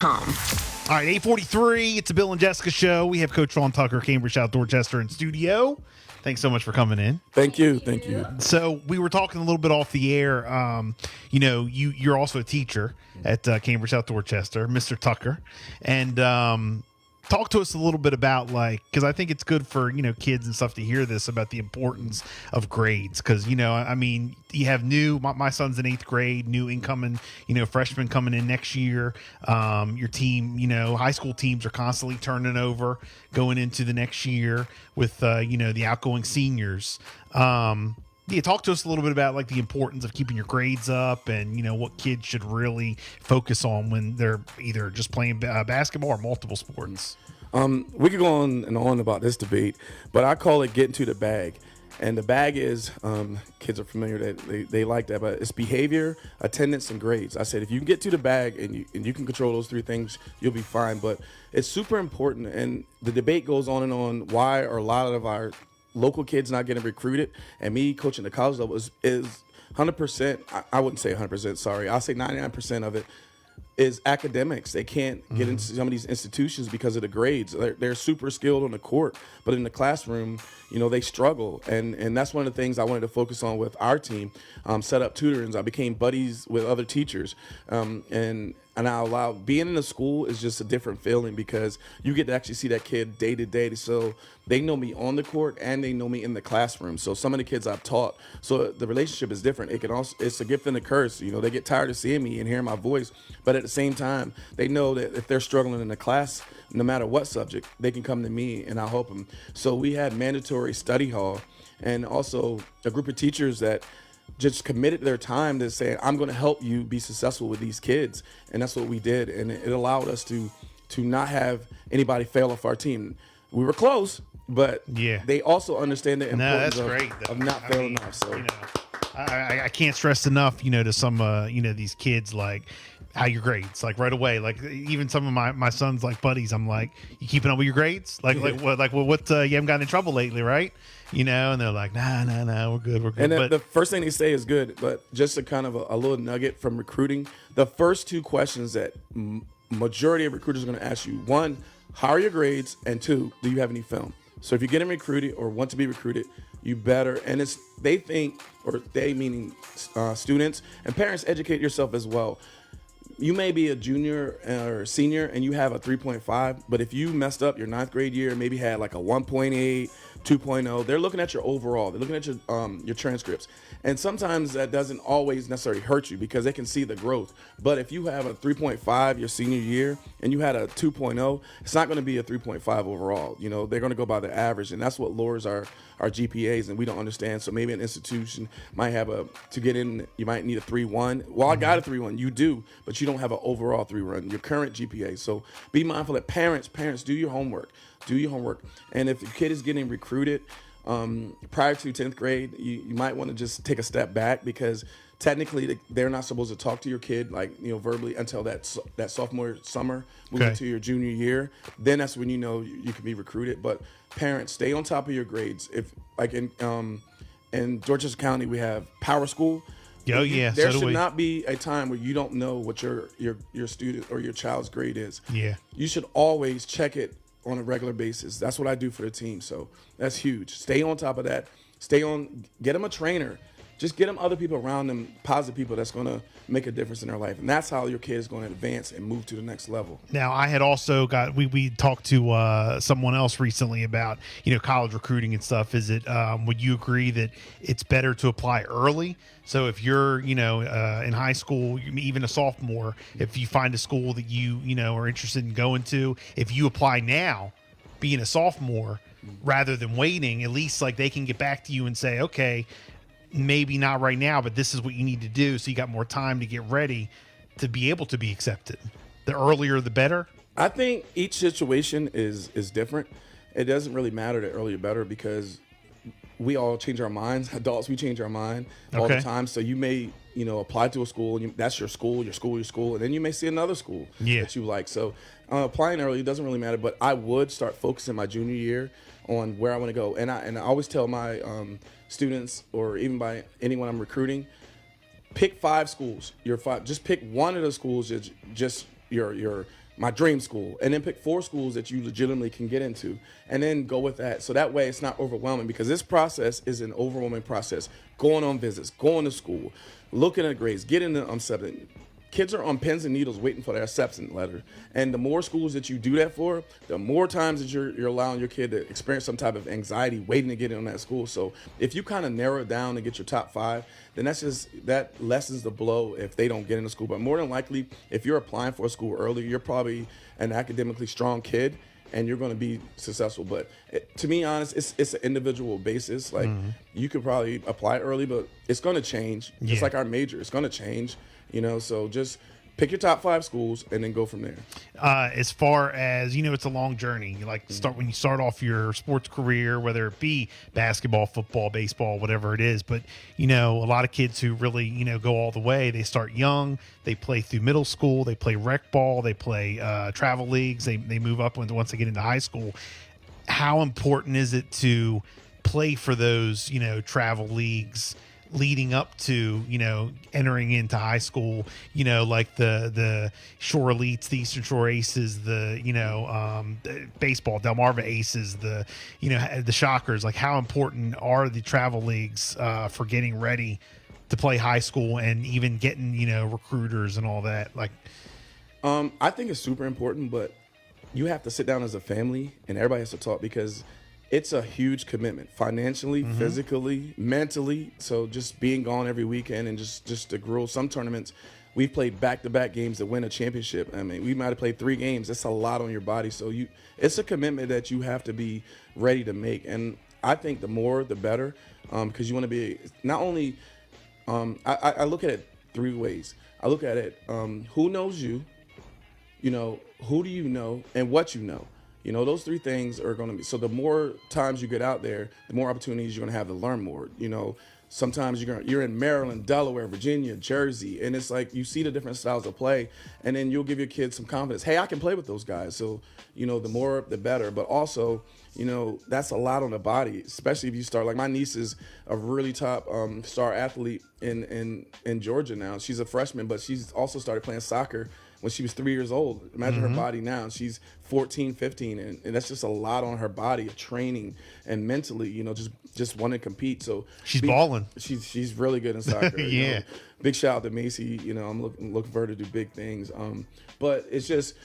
All right, 8:43. It's a Bill and Jessica show. We have Coach Shawn Tucker, Cambridge, South Dorchester in studio. Thanks so much for coming in. Thank you. Thank you. So we were talking a little bit off the air. You're also a teacher at Cambridge, South Dorchester, Mr. Tucker, and talk to us a little bit about, like, because I think it's good for kids and stuff to hear this about the importance of grades. Because you have my son's in 8th grade, new incoming freshmen coming in next year. Your team, high school teams are constantly turning over going into the next year with the outgoing seniors. Talk to us a little bit about like the importance of keeping your grades up and what kids should really focus on when they're either just playing basketball or multiple sports. We could go on and on about this debate, but I call it getting to the bag. And the bag is, kids are familiar that they like that, but it's behavior, attendance, and grades. I said if you can get to the bag and you can control those three things, you'll be fine. But it's super important, and the debate goes on and on. Why are a lot of our local kids not getting recruited? And me coaching the college level is 100%. I wouldn't say 100%. Sorry, I'll say 99% of it is academics. They can't get into some of these institutions because of the grades. They're super skilled on the court, but in the classroom, they struggle. And that's one of the things I wanted to focus on with our team. Set up tutorings. I became buddies with other teachers, and I allow being in the school is just a different feeling because you get to actually see that kid day to day. So they know me on the court and they know me in the classroom. So some of the kids I've taught, so the relationship is different. It's a gift and a curse. They get tired of seeing me and hearing my voice, but at the same time, they know that if they're struggling in the class, no matter what subject, they can come to me and I'll help them. So we had mandatory study hall and also a group of teachers that just committed their time to say, I'm going to help you be successful with these kids. And that's what we did. And it allowed us to not have anybody fail off our team. We were close, but they also understand the importance of not failing off. So I can't stress enough, to some, these kids, like, how your grades, like right away, like even some of my son's like buddies, I'm like, you keeping up with your grades? What, you haven't gotten in trouble lately, right? And they're like, nah, we're good. And the first thing they say is good, but just a kind of a little nugget from recruiting. The first two questions that majority of recruiters are going to ask you: one, how are your grades? And two, do you have any film? So if you're getting recruited or want to be recruited, you better, and they think, or they meaning students and parents, educate yourself as well. You may be a junior or senior and you have a 3.5, but if you messed up your 9th grade year, maybe had like a 1.8, 2.0, they're looking at your overall. They're looking at your transcripts. And sometimes that doesn't always necessarily hurt you because they can see the growth. But if you have a 3.5 your senior year and you had a 2.0, it's not going to be a 3.5 overall. They're going to go by the average, and that's what lowers our GPAs, and we don't understand. So maybe an institution might have to get in, you might need a 3.1. Well, I got a 3.1. You do, but you don't have an overall 3.1, your current GPA. So be mindful that parents, do your homework. Do your homework. And if your kid is getting recruited prior to 10th grade, you might want to just take a step back because technically they're not supposed to talk to your kid verbally until that sophomore summer, moving to your junior year. Then that's when you can be recruited. But parents, stay on top of your grades. If like in Dorchester County, we have Power School. Oh yeah, there should not be a time where you don't know what your student or your child's grade is. Yeah, you should always check it on a regular basis. That's what I do for the team. So that's huge. Stay on top of that. Get them a trainer. Just get them other people around them, positive people that's going to make a difference in their life. And that's how your kid is going to advance and move to the next level. Now, I had also we talked to someone else recently about, college recruiting and stuff. Is it, would you agree that it's better to apply early? So if you're, in high school, even a sophomore, if you find a school that you are interested in going to, if you apply now, being a sophomore, rather than waiting, at least like they can get back to you and say, okay, maybe not right now, but this is what you need to do. So you got more time to get ready to be able to be accepted. The earlier, the better. I think each situation is different. It doesn't really matter the earlier better because we all change our minds. Adults, we change our mind all the time. So you may, apply to a school and that's your school, and then you may see another school that you like. So applying early doesn't really matter, but I would start focusing my junior year on where I want to go. And I always tell my students, or even by anyone I'm recruiting, pick 5 schools. Just pick one of the schools. Just your my dream school, and then pick 4 schools that you legitimately can get into, and then go with that. So that way it's not overwhelming, because this process is an overwhelming process. Going on visits, going to school, looking at grades, getting the something. Kids are on pins and needles waiting for their acceptance letter. And the more schools that you do that for, the more times that you're allowing your kid to experience some type of anxiety waiting to get in on that school. So if you kind of narrow it down to get your top 5, then that lessens the blow if they don't get into school. But more than likely, if you're applying for a school early, you're probably an academically strong kid and you're going to be successful. But to be honest, it's an individual basis. Like you could probably apply early, but it's going to change. Just like our major, it's going to change. So just pick your top 5 schools and then go from there. As far as, it's a long journey. You when you start off your sports career, whether it be basketball, football, baseball, whatever it is. But, a lot of kids who really, go all the way, they start young, they play through middle school, they play rec ball, they play travel leagues, they move up once they get into high school. How important is it to play for those, travel leagues leading up to, entering into high school, like the Shore Elites, the Eastern Shore Aces, the baseball, Delmarva Aces, the Shockers? Like, how important are the travel leagues for getting ready to play high school and even getting, recruiters and all that? Like, I think it's super important, but you have to sit down as a family and everybody has to talk, because it's a huge commitment financially, physically, mentally. So just being gone every weekend and just the gruel. Some tournaments, we've played back-to-back games to win a championship. I mean, we might have played 3 games. That's a lot on your body. So it's a commitment that you have to be ready to make. And I think the more, the better, because you want to be not only I look at it 3 ways. I look at it, who knows you, who do you know, and what you know. Those 3 things are going to be, so the more times you get out there, the more opportunities you're going to have to learn more. Sometimes you're in Maryland, Delaware, Virginia, Jersey, and it's like you see the different styles of play, and then you'll give your kids some confidence. Hey, I can play with those guys. So, the more, the better. But also, that's a lot on the body, especially if you start, like my niece is a really top star athlete in Georgia now. She's a freshman, but she's also started playing soccer when she was 3 years old. Imagine her body now. She's 14, 15, and that's just a lot on her body of training and mentally, just wanting to compete. So she's balling. She's really good in soccer. Yeah. Big shout out to Macy. I'm looking for her to do big things. But it's just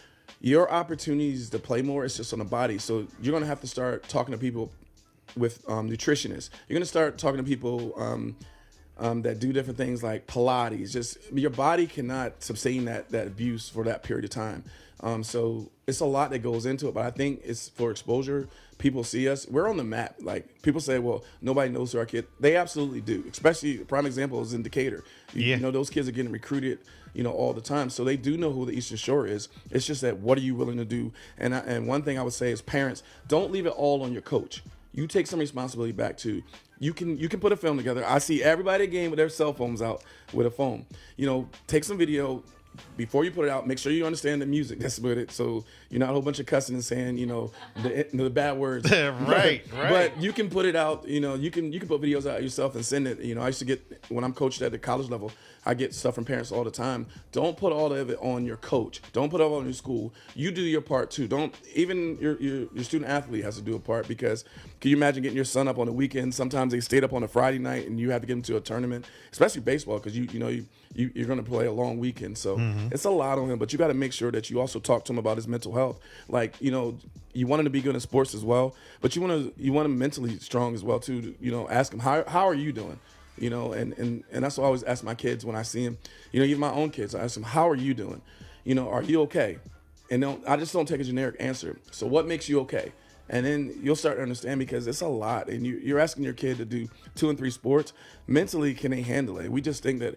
your opportunities to play more. It's just on the body. So you're gonna have to start talking to people with nutritionists. You're gonna start talking to people that do different things like Pilates. Just your body cannot sustain that abuse for that period of time. So it's a lot that goes into it, but I think it's for exposure. People see us, we're on the map. Like people say, well, nobody knows who our kid. They absolutely do. Especially the prime example is in Decatur. Those kids are getting recruited, all the time. So they do know who the Eastern Shore is. It's just that what are you willing to do? And one thing I would say is parents, don't leave it all on your coach. You take some responsibility back too. You can put a film together. I see everybody at the game with their cell phones out with a phone. Take some video before you put it out. Make sure you understand the music that's with it, so you're not a whole bunch of cussing and saying the bad words. right. But you can put it out. You can put videos out yourself and send it. I used to get, when I'm coached at the college level, I get stuff from parents all the time. Don't put all of it on your coach. Don't put it all on your school. You do your part too. Don't even your student athlete has to do a part, because can you imagine getting your son up on the weekend? Sometimes they stayed up on a Friday night and you have to get them to a tournament, especially baseball, because you're going to play a long weekend. So it's a lot on him, but you got to make sure that you also talk to him about his mental health. Like, you want him to be good in sports as well, but you want him mentally strong as well too. Ask him, how are you doing? And that's what I always ask my kids when I see them. Even my own kids, I ask them, how are you doing? Are you okay? And I just don't take a generic answer. So what makes you okay? And then you'll start to understand, because it's a lot. And you're asking your kid to do 2 and 3 sports. Mentally, can they handle it? We just think that,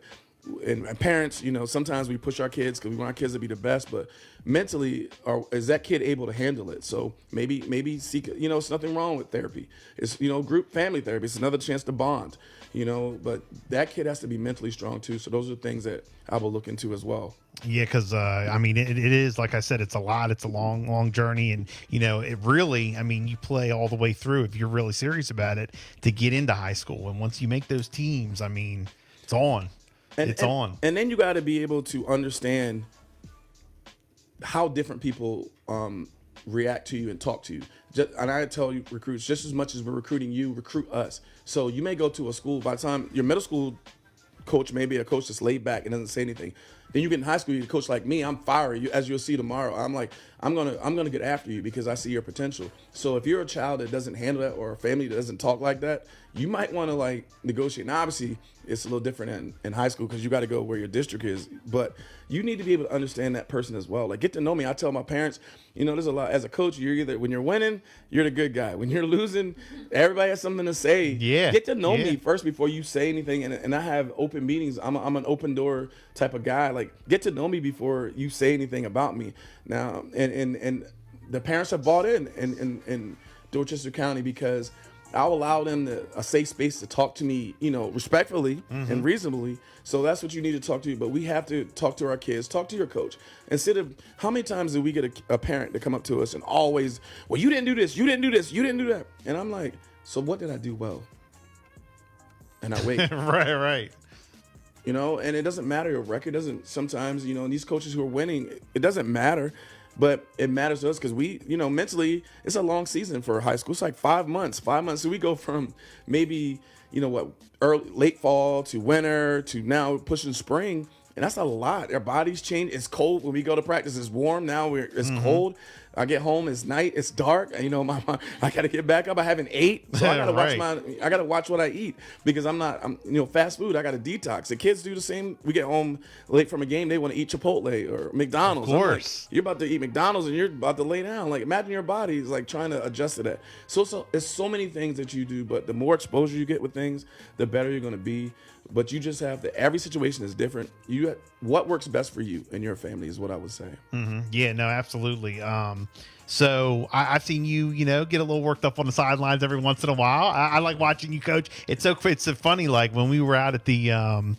and parents, sometimes we push our kids because we want our kids to be the best, but mentally, is that kid able to handle it? So maybe seek, it's nothing wrong with therapy. It's, group family therapy. It's another chance to bond, but that kid has to be mentally strong too. So those are things that I will look into as well. Yeah, because it is, like I said, it's a lot. It's a long journey, and it really, you play all the way through if you're really serious about it to get into high school. And once you make those teams, it's on. And then you got to be able to understand how different people react to you and talk to you. And I tell you, recruits, just as much as we're recruiting you, recruit us. So you may go to a school, by the time your middle school coach may be a coach that's laid back and doesn't say anything. Then you get in high school, you're a coach like me, I'm fiery. As you'll see tomorrow, I'm like, I'm gonna get after you because I see your potential. So if you're a child that doesn't handle that, or a family that doesn't talk like that, you might want to like negotiate. Now, obviously, it's a little different in high school because you got to go where your district is. But you need to be able to understand that person as well. Like, get to know me. I tell my parents, there's a lot. As a coach, you're either, when you're winning, you're the good guy. When you're losing, everybody has something to say. Yeah. Get to know me first before you say anything. And I have open meetings. I'm an open door type of guy. Like, get to know me before you say anything about me. Now, and the parents have bought in Dorchester County because I'll allow them a safe space to talk to me, respectfully and reasonably. So that's what you need to talk to. But we have to talk to our kids, talk to your coach. Instead of, how many times do we get a parent to come up to us and always, well, you didn't do this, you didn't do this, you didn't do that. And I'm like, so what did I do well? And I wait. Right. And it doesn't matter. Your record doesn't, sometimes, these coaches who are winning, it doesn't matter. But it matters to us because we, mentally, it's a long season for high school. It's like 5 months. 5 months. So we go from maybe, late fall to winter to now pushing spring. And that's a lot. Our bodies change. It's cold when we go to practice. It's warm now. It's cold. I get home. It's night. It's dark. I got to get back up. I haven't ate, so I got to watch I got to watch what I eat because I'm fast food. I got to detox. The kids do the same. We get home late from a game. They want to eat Chipotle or McDonald's. Of course, you're about to eat McDonald's and you're about to lay down. Like, imagine your body is like trying to adjust to that. So it's so many things that you do, but the more exposure you get with things, the better you're going to be. But you just have to. Every situation is different. What works best for you and your family is what I would say. Mm-hmm. Yeah, no, absolutely. So I've seen you, get a little worked up on the sidelines every once in a while. I like watching you coach. It's so funny. Like when we were out at the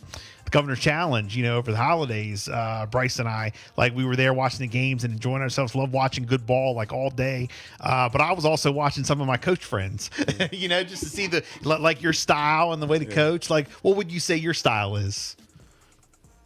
Governor's Challenge, over the holidays, Bryce and I, like we were there watching the games and enjoying ourselves. Love watching good ball like all day. But I was also watching some of my coach friends, just to see like your style and the way to coach. Like, what would you say your style is?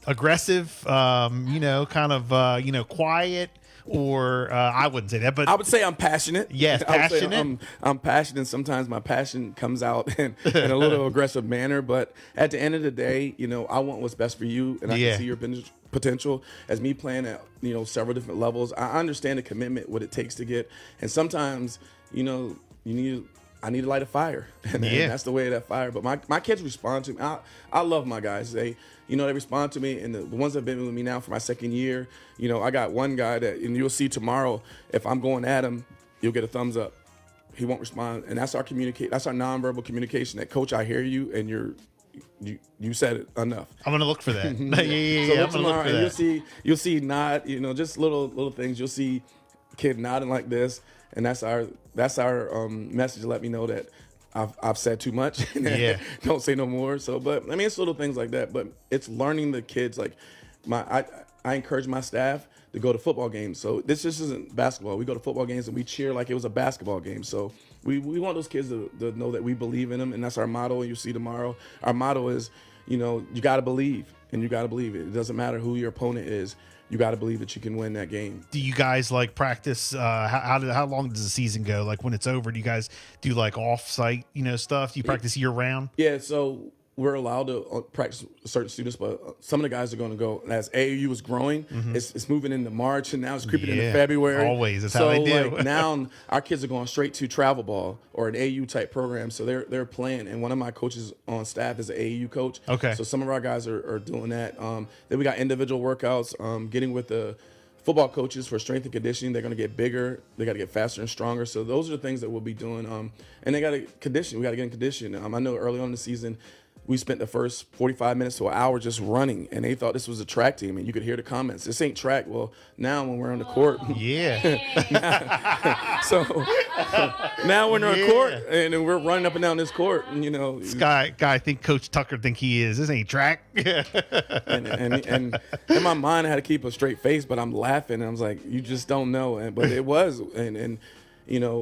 Aggressive, kind of, quiet, or I wouldn't say that, but I would say I'm passionate. Yes, passionate. I'm passionate. Sometimes my passion comes out in a little aggressive manner, but at the end of the day, I want what's best for you, and I can see your potential. As me playing at several different levels, I understand the commitment, what it takes to get, and sometimes I need to light a fire, and that's the way of that fire. But my kids respond to me. I love my guys. They respond to me, and the ones that have been with me now for my second year, I got one guy that, and you'll see tomorrow, if I'm going at him, you'll get a thumbs up. He won't respond, and that's our nonverbal communication. That, coach, I hear you, and you said it enough. I'm gonna look for that. So I'm gonna look for that. You'll see nod, just little things. You'll see kid nodding like this, and that's our message to let me know that I've said too much. Don't say no more. So, but it's little things like that. But it's learning the kids. Like I encourage my staff to go to football games. So this just isn't basketball. We go to football games and we cheer like it was a basketball game. So we want those kids to know that we believe in them, and that's our motto. And you see tomorrow, our motto is, you got to believe, and you got to believe it. It doesn't matter who your opponent is. You got to believe that you can win that game. Do you guys like practice? How long does the season go? Like when it's over, do you guys do like off-site, stuff? Do you practice year round? Yeah, so we're allowed to practice certain students, but some of the guys are going to go. As AAU is growing, it's moving into March, and now it's creeping into February. Always, that's how they do. Like now our kids are going straight to travel ball or an AAU type program, so they're playing. And one of my coaches on staff is an AAU coach. Okay. So some of our guys are doing that. Then we got individual workouts, getting with the football coaches for strength and conditioning. They're going to get bigger. They got to get faster and stronger. So those are the things that we'll be doing. And they got to condition. We got to get in condition. I know early on in the season, we spent the first 45 minutes to an hour just running, and they thought this was a track team, and you could hear the comments. This ain't track. Well, now when we're on the court. So now we're on the court, and we're running up and down this court. And, this guy, I think Coach Tucker think he is. This ain't track. and in my mind, I had to keep a straight face, but I'm laughing. And I was like, you just don't know. But it was. And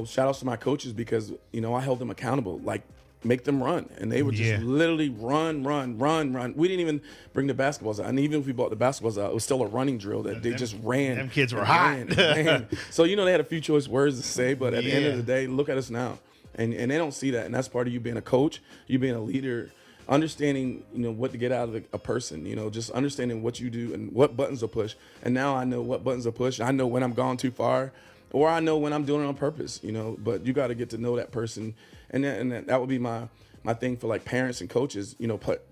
shout outs to my coaches because, I held them accountable. Like, make them run, and they would just literally run. We didn't even bring the basketballs out, and even if we brought the basketballs out, it was still a running drill that they just ran. Them kids were hot. Ran. So they had a few choice words to say, but at the end of the day, look at us now, and they don't see that, and that's part of you being a coach, you being a leader. Understanding, what to get out of a person, just understanding what you do and what buttons to push. And now I know what buttons to push. I know when I'm gone too far, or I know when I'm doing it on purpose, but you got to get to know that person. And that would be my thing for like parents and coaches.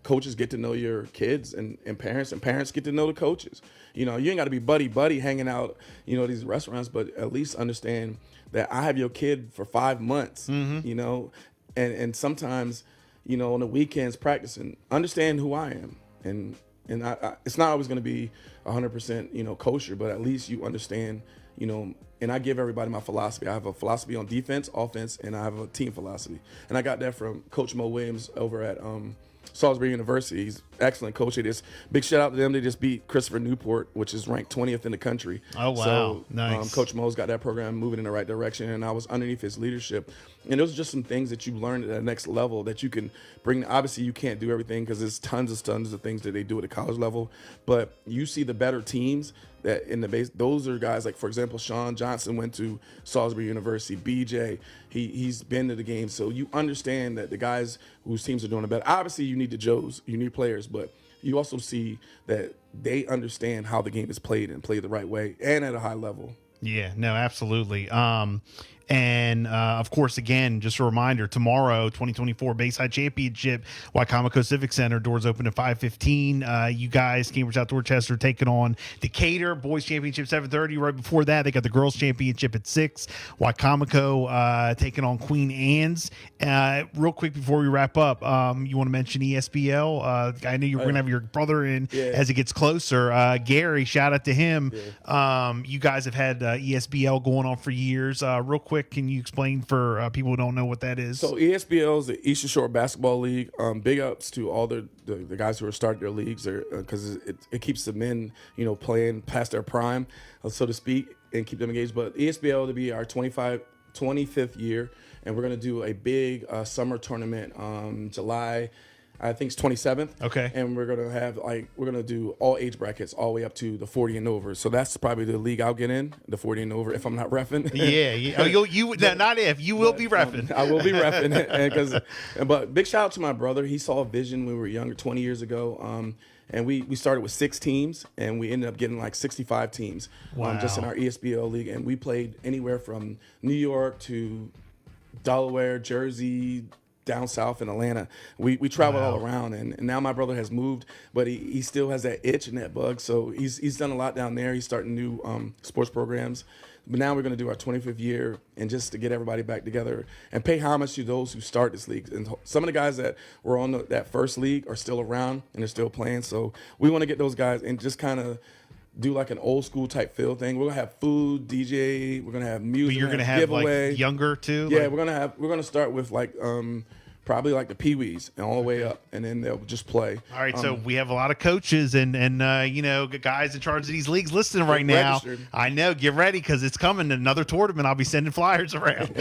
Coaches get to know your kids and parents get to know the coaches. You ain't got to be buddy hanging out, these restaurants, but at least understand that I have your kid for 5 months, and sometimes, on the weekends practicing, understand who I am. And I it's not always going to be 100%, kosher, but at least you understand, and I give everybody my philosophy. I have a philosophy on defense, offense, and I have a team philosophy. And I got that from Coach Mo Williams over at Salisbury University. He's an excellent coach. Big shout out to them. They just beat Christopher Newport, which is ranked 20th in the country. Oh, wow. So, nice. Coach Mo's got that program moving in the right direction, and I was underneath his leadership. And those are just some things that you learned at the next level that you can bring. Obviously, you can't do everything because there's tons of things that they do at the college level. But you see the better teams that in the base, those are guys like, for example, Sean Johnson went to Salisbury University. BJ, he's been to the game. So you understand that the guys whose teams are doing it better. Obviously, you need the Joes, you need players, but you also see that they understand how the game is played and played the right way and at a high level. Yeah, no, absolutely. And of course, again, just a reminder, tomorrow, 2024 Bayside Championship, Wycomico Civic Center, doors open at 5:15. You guys, Cambridge South Dorchester, taking on Decatur. Boys Championship 7:30. Right before that, they got the Girls Championship at 6. Wycomico taking on Queen Anne's. Real quick before we wrap up, you want to mention ESBL? I know you're going to have your brother in as it gets closer. Gary, shout out to him. Yeah. You guys have had ESBL going on for years. Real quick, can you explain for people who don't know what that is? So ESBL is the Eastern Shore Basketball League. Big ups to all the guys who are starting their leagues because it keeps the men, playing past their prime, so to speak, and keep them engaged. But ESBL to be our 25th year, and we're going to do a big summer tournament July, I think it's 27th. Okay. And we're gonna do all age brackets all the way up to the 40 and over. So that's probably the league I'll get in, the 40 and over, if I'm not reffing. Yeah. Oh, not if you will be reffing. I will be reffing, but big shout out to my brother. He saw a vision when we were younger, 20 years ago. And we started with 6 teams, and we ended up getting like 65 teams. Wow. Just in our ESBL league, and we played anywhere from New York to Delaware, Jersey, down south in Atlanta. We traveled all around, and now my brother has moved, but he still has that itch and that bug. So he's done a lot down there. He's starting new sports programs. But now we're going to do our 25th year, and just to get everybody back together and pay homage to those who start this league. And some of the guys that were on that first league are still around and they're still playing. So we want to get those guys and just kind of do like an old school type feel thing. We're gonna have food, DJ. We're gonna have music. But you're gonna have giveaway. Like younger too. Yeah, we're gonna start with like probably like the peewees and all the way up, and then they'll just play. All right, so we have a lot of coaches and guys in charge of these leagues listening right now. Registered. I know, get ready because it's coming. Another tournament. I'll be sending flyers around.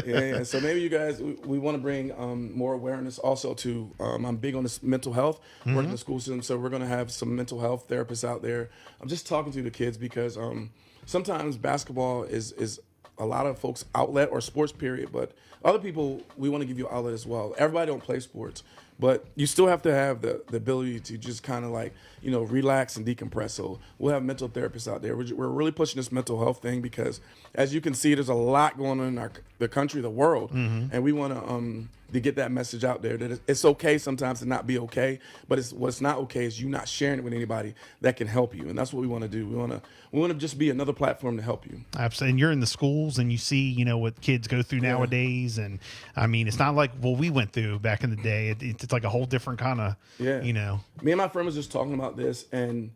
yeah. So maybe you guys, we want to bring more awareness also to. I'm big on this mental health, working in the school system, so we're gonna have some mental health therapists out there. I'm just talking to the kids because sometimes basketball is a lot of folks' outlet or sports period, but other people, we want to give you outlet as well. Everybody don't play sports, but you still have to have the ability to just kind of like, relax and decompress. So we'll have mental therapists out there. We're really pushing this mental health thing because, as you can see, there's a lot going on in the country, the world, and we want to get that message out there that it's okay sometimes to not be okay, but what's not okay is you not sharing it with anybody that can help you, and that's what we want to do. We want to just be another platform to help you. Absolutely. And you're in the schools and you see, what kids go through nowadays, and I mean, it's not like what we went through back in the day. It's like a whole different kind of, Me and my friend was just talking about this, and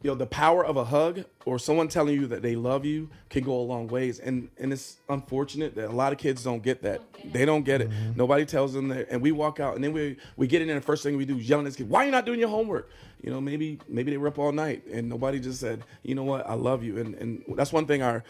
the power of a hug or someone telling you that they love you can go a long ways. And it's unfortunate that a lot of kids don't get that. They don't get it. Nobody tells them that. And we walk out and then we get in and the first thing we do is yelling at this kid, why are you not doing your homework? Maybe they were up all night and nobody just said, you know what, I love you. And that's one thing our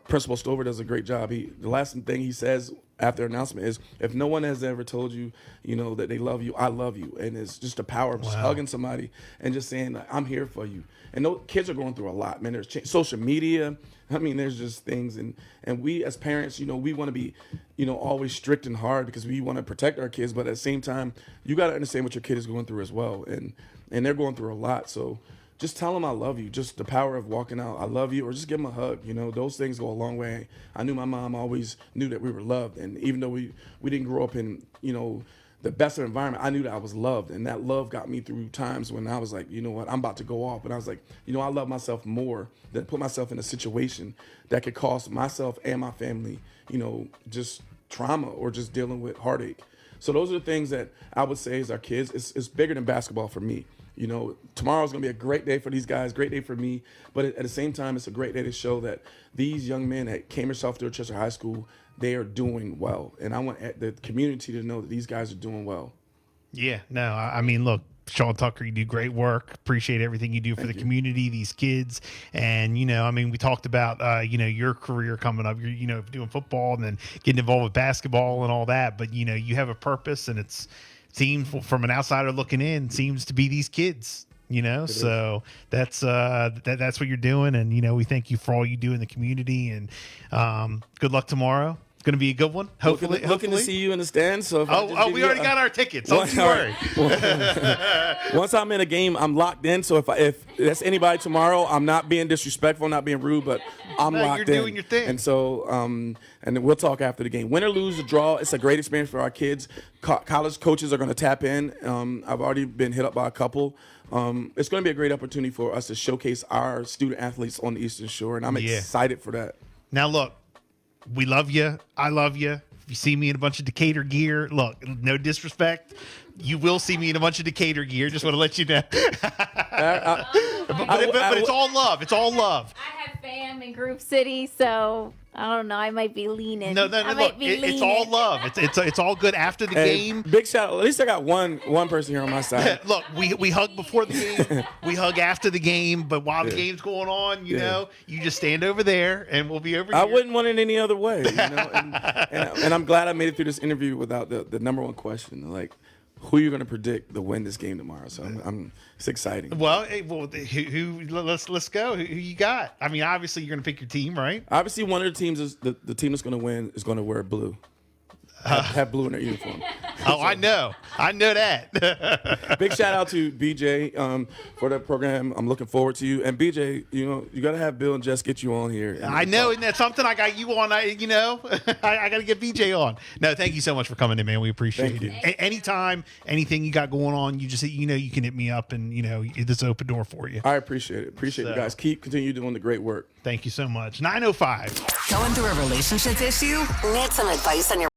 principal Stover does a great job. The last thing he says after announcement is, if no one has ever told you, you know, that they love you, I love you. And it's just the power of just hugging somebody and just saying, like, I'm here for you. And those kids are going through a lot, man. There's social media. I mean, there's just things. And we as parents, you know, we want to be, you know, always strict and hard because we want to protect our kids. But at the same time, you got to understand what your kid is going through as well. And they're going through a lot. So just tell them I love you. Just the power of walking out, I love you, or just give them a hug. You know, those things go a long way. I knew my mom always knew that we were loved. And even though we didn't grow up in, you know, the best of environment, I knew that I was loved. And that love got me through times when I was like, you know what, I'm about to go off. And I was like, you know, I love myself more than put myself in a situation that could cost myself and my family, you know, just trauma or just dealing with heartache. So those are the things that I would say as our kids. It's bigger than basketball for me. You know, tomorrow's going to be a great day for these guys, great day for me. But at the same time, it's a great day to show that these young men at Cambridge South Dorchester High School, they are doing well. And I want the community to know that these guys are doing well. Yeah, no, I mean, look, Shawn Tucker, you do great work. Appreciate everything you do for the community, these kids. And, you know, I mean, we talked about, you know, your career coming up, you're, you know, doing football and then getting involved with basketball and all that. But, you know, you have a purpose, and it seems from an outsider looking in, seems to be these kids. You know, so that's what you're doing. And, you know, we thank you for all you do in the community, and good luck tomorrow. It's going to be a good one. Hopefully. Looking to see you in the stands. So we already got our tickets. Don't you worry. Once I'm in a game, I'm locked in. So if that's anybody tomorrow, I'm not being disrespectful, not being rude, but I'm locked in. You're doing your thing. And so, and then we'll talk after the game. Win or lose or draw, it's a great experience for our kids. College coaches are going to tap in. I've already been hit up by a couple. It's going to be a great opportunity for us to showcase our student athletes on the Eastern Shore, and I'm excited for that. Now, look, we love you. I love you. If you see me in a bunch of Decatur gear, look, no disrespect, you will see me in a bunch of Decatur gear. Just want to let you know. But it's all love. It's all love. I have fam in Group City, so I don't know. I might be leaning. No. Look, it's all love. It's all good after the game. Big shout out. At least I got one person here on my side. Look, we hug before the game. We hug after the game. But while the game's going on, you know, you just stand over there, and we'll be over here. I wouldn't want it any other way. You know, and I'm glad I made it through this interview without the number one question, like, who are you going to predict to win this game tomorrow? So it's exciting. Well, who let's go. Who you got? I mean, obviously you're going to pick your team, right? Obviously, one of the teams is the team that's going to win is going to wear blue. Have blue in their uniform. Oh, I know that. Big shout out to BJ for the program. I'm looking forward to you. And BJ, you know, you got to have Bill and Jess get you on here. I know, isn't that something? I got you on. I got to get BJ on. No, thank you so much for coming in, man. We appreciate it. Anytime, anything you got going on, you just, you know, you can hit me up, and, you know, it's an open door for you. I appreciate it. Appreciate you guys. Continue doing the great work. Thank you so much. 9:05. Going through a relationships issue? Need some advice on your